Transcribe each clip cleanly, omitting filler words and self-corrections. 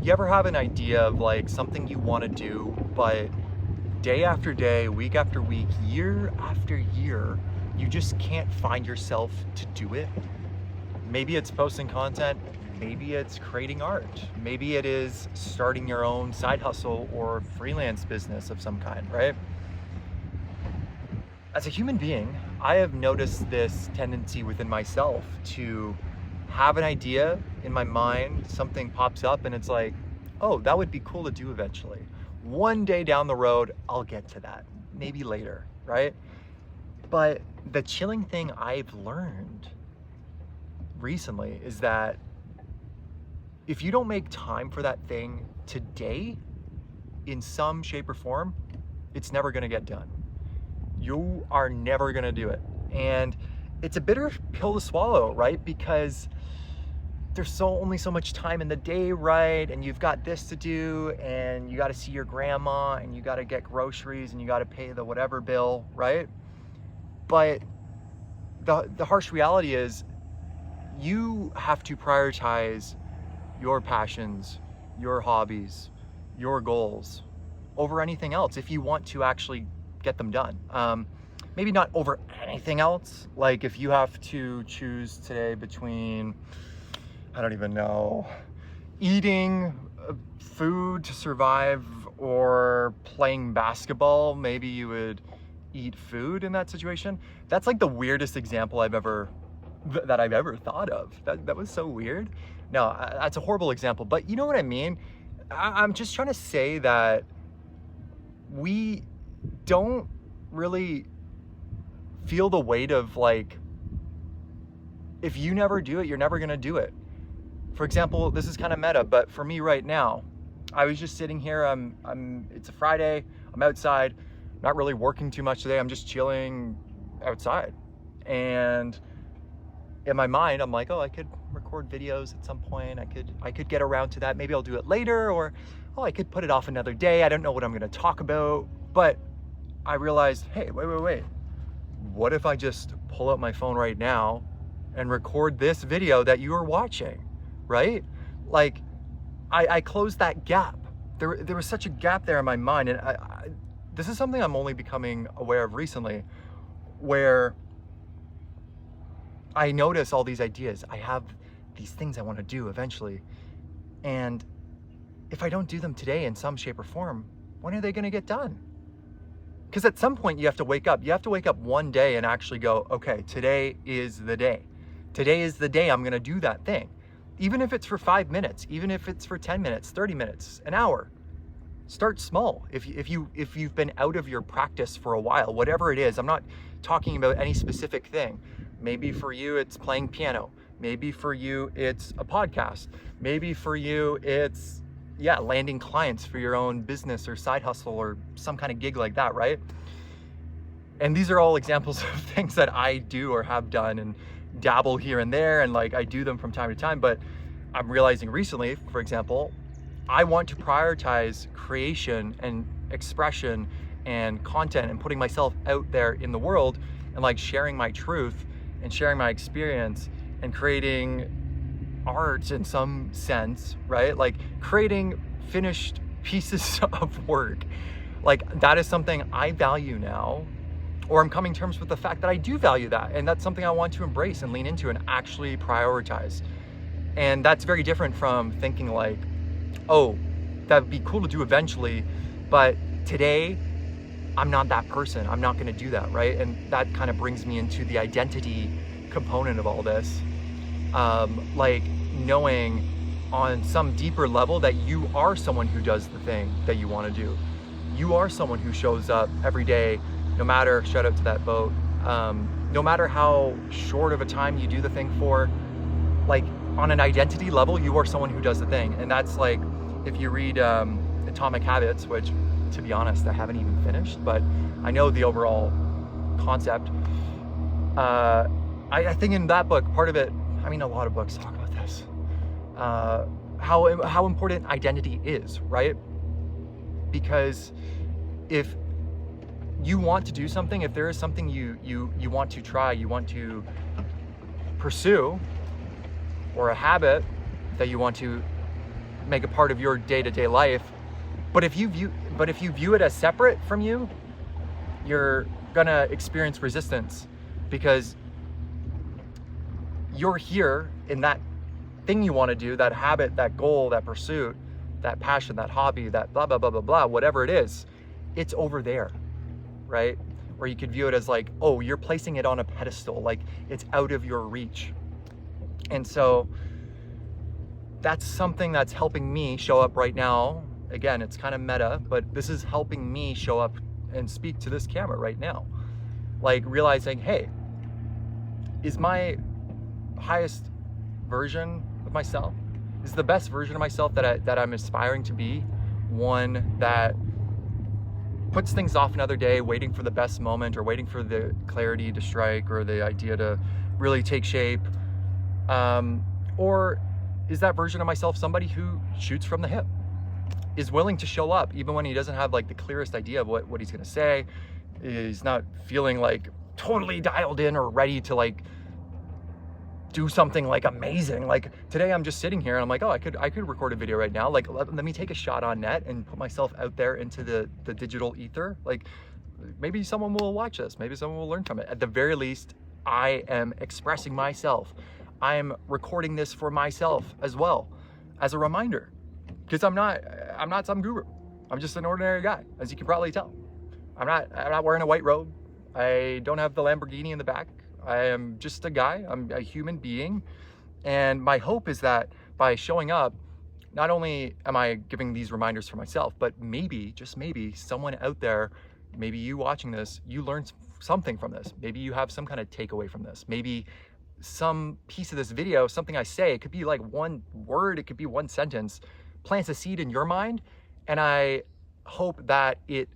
You ever have an idea of like something you want to do, but day after day, week after week, year after year, you just can't find yourself to do it? Maybe it's posting content, maybe it's creating art, maybe it is starting your own side hustle or freelance business of some kind, right? As a human being, I have noticed this tendency within myself to have an idea in my mind, something pops up and it's like, oh, that would be cool to do eventually. One day down the road, I'll get to that, maybe later, right? But the chilling thing I've learned recently is that if you don't make time for that thing today in some shape or form, it's never gonna get done. You are never gonna do it. And it's a bitter pill to swallow, right? Because there's only so much time in the day, right? And you've got this to do, and you gotta see your grandma, and you gotta get groceries, and you gotta pay the whatever bill, right? But the harsh reality is you have to prioritize your passions, your hobbies, your goals over anything else if you want to actually get them done. Maybe not over anything else. Like if you have to choose today between, I don't even know, eating food to survive or playing basketball, maybe you would eat food in that situation. That's like the weirdest example I've ever thought of. That was so weird. No, that's a horrible example, but you know what I mean? I'm just trying to say that we don't really feel the weight of like, if you never do it, you're never gonna do it. For example, this is kind of meta, but for me right now, I was just sitting here, it's a Friday, I'm outside, not really working too much today, I'm just chilling outside. And in my mind, I'm like, oh, I could record videos at some point, I could get around to that, maybe I'll do it later, or oh, I could put it off another day, I don't know what I'm gonna talk about. But I realized, hey, wait. What if I just pull out my phone right now and record this video that you are watching, right? Like, I closed that gap. There was such a gap there in my mind, and this is something I'm only becoming aware of recently, where I notice all these ideas. I have these things I want to do eventually, and if I don't do them today in some shape or form, when are they going to get done? Because at some point you have to wake up. You have to wake up one day and actually go, okay, today is the day. Today is the day I'm gonna do that thing. Even if it's for 5 minutes, even if it's for 10 minutes, 30 minutes, an hour. Start small. If you've been out of your practice for a while, whatever it is, I'm not talking about any specific thing. Maybe for you it's playing piano. Maybe for you it's a podcast. Maybe for you it's landing clients for your own business or side hustle or some kind of gig like that, right? And these are all examples of things that I do or have done and dabble here and there, and like I do them from time to time. But I'm realizing recently, for example, I want to prioritize creation and expression and content and putting myself out there in the world and like sharing my truth and sharing my experience and creating art in some sense, right? Like creating finished pieces of work. Like that is something I value now, or I'm coming to terms with the fact that I do value that. And that's something I want to embrace and lean into and actually prioritize. And that's very different from thinking like, oh, that'd be cool to do eventually, but today I'm not that person. I'm not going to do that, right? And that kind of brings me into the identity component of all this. Like knowing on some deeper level that you are someone who does the thing that you want to do. You are someone who shows up every day, no matter, shout out to that boat, no matter how short of a time you do the thing for, like on an identity level, you are someone who does the thing. And that's like, if you read Atomic Habits, which to be honest, I haven't even finished, but I know the overall concept. I think in that book, part of it, I mean, a lot of books talk about this, how important identity is, right? Because if you want to do something, if there is something you want to try, you want to pursue, or a habit that you want to make a part of your day-to-day life. But if you view it as separate from you, you're gonna experience resistance, because you're here in that thing you want to do, that habit, that goal, that pursuit, that passion, that hobby, that blah, blah, blah, blah, blah, whatever it is, it's over there, right? Or you could view it as like, oh, you're placing it on a pedestal, like it's out of your reach. And so that's something that's helping me show up right now. Again, it's kind of meta, but this is helping me show up and speak to this camera right now. Like realizing, hey, is my highest version of myself, is the best version of myself that I'm aspiring to be, one that puts things off another day, waiting for the best moment, or waiting for the clarity to strike, or the idea to really take shape? Or is that version of myself somebody who shoots from the hip, is willing to show up even when he doesn't have like the clearest idea of what he's gonna say, is not feeling like totally dialed in or ready to like do something like amazing? Like today I'm just sitting here and I'm like, oh, I could record a video right now. Like let me take a shot on net and put myself out there into the digital ether. Like maybe someone will watch this, maybe someone will learn from it. At the very least, I am expressing myself. I am recording this for myself as well, as a reminder, because I'm not some guru. I'm just an ordinary guy, as you can probably tell. I'm not wearing a white robe. I don't have the Lamborghini in the back. I am just a guy. I'm a human being. And my hope is that by showing up, not only am I giving these reminders for myself, but maybe, just maybe, someone out there, maybe you watching this, you learned something from this. Maybe you have some kind of takeaway from this. Maybe some piece of this video, something I say, it could be like one word, it could be one sentence, plants a seed in your mind. And I hope that it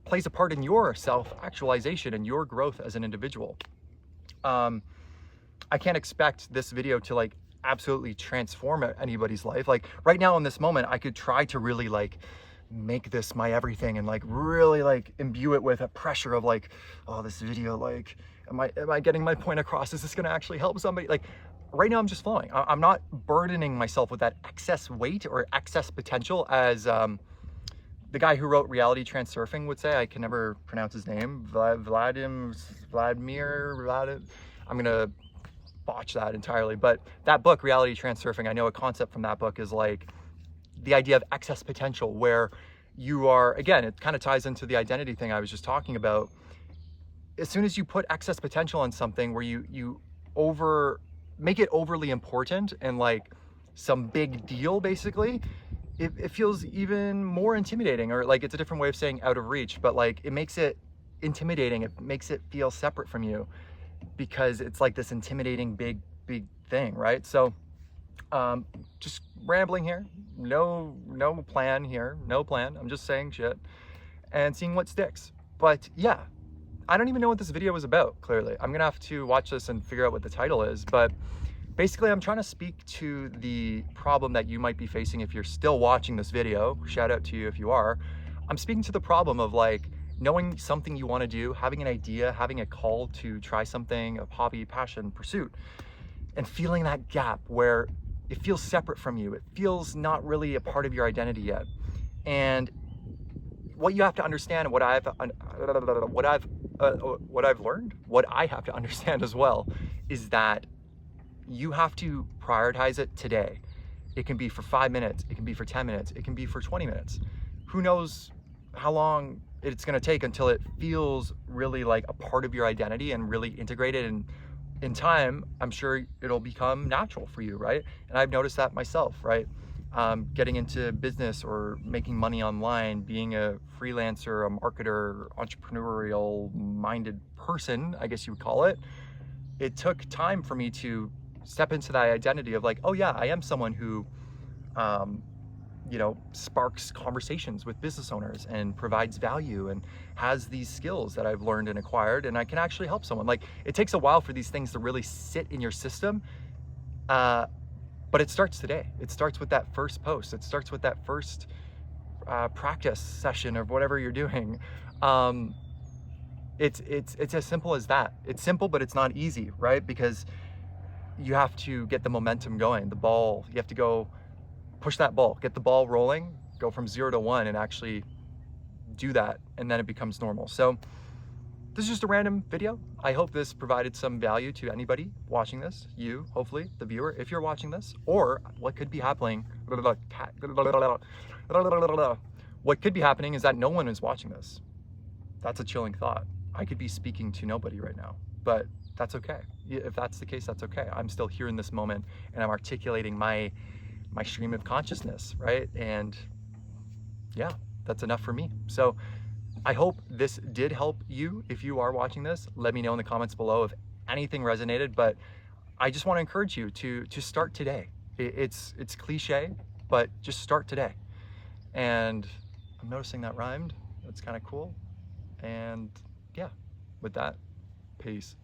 plays a part in your self-actualization and your growth as an individual. I can't expect this video to like absolutely transform anybody's life. Like right now in this moment, I could try to really like make this my everything and like really like imbue it with a pressure of like, oh, this video, like, am I getting my point across? Is this gonna actually help somebody? Like right now I'm just flowing. I'm not burdening myself with that excess weight or excess potential, as the guy who wrote Reality Transurfing would say. I can never pronounce his name. Vladimir. I'm gonna botch that entirely. But that book, Reality Transurfing, I know a concept from that book is like the idea of excess potential, where you are, again, it kind of ties into the identity thing I was just talking about. As soon as you put excess potential on something where you make it overly important and like some big deal, basically, it feels even more intimidating, or like it's a different way of saying out of reach, but like it makes it intimidating. It makes it feel separate from you because it's like this intimidating big thing, right? So just rambling here, no plan here, no plan. I'm just saying shit and seeing what sticks. But yeah, I don't even know what this video was about, clearly. I'm gonna have to watch this and figure out what the title is, but basically, I'm trying to speak to the problem that you might be facing if you're still watching this video. Shout out to you if you are. I'm speaking to the problem of like knowing something you want to do, having an idea, having a call to try something, a hobby, passion, pursuit, and feeling that gap where it feels separate from you. It feels not really a part of your identity yet. And what you have to understand, what I have to understand as well, is that you have to prioritize it today. It can be for 5 minutes, it can be for 10 minutes, it can be for 20 minutes. Who knows how long it's gonna take until it feels really like a part of your identity and really integrated, and in time, I'm sure it'll become natural for you, right? And I've noticed that myself, right? Getting into business or making money online, being a freelancer, a marketer, entrepreneurial minded person, I guess you would call it. It took time for me to step into that identity of like, oh yeah, I am someone who, sparks conversations with business owners and provides value and has these skills that I've learned and acquired, and I can actually help someone. Like it takes a while for these things to really sit in your system, but it starts today. It starts with that first post. It starts with that first practice session of whatever you're doing. It's as simple as that. It's simple, but it's not easy, right? Because you have to get the momentum going, the ball. You have to go push that ball, get the ball rolling, go from 0 to 1 and actually do that, and then it becomes normal. So this is just a random video. I hope this provided some value to anybody watching this, you, hopefully, the viewer, if you're watching this, or what could be happening. What could be happening is that no one is watching this. That's a chilling thought. I could be speaking to nobody right now, but that's okay. If that's the case, that's okay. I'm still here in this moment, and I'm articulating my stream of consciousness, right? And yeah, that's enough for me. So I hope this did help you. If you are watching this, let me know in the comments below if anything resonated, but I just want to encourage you to start today. It's cliche, but just start today. And I'm noticing that rhymed. That's kind of cool. And yeah, with that, peace.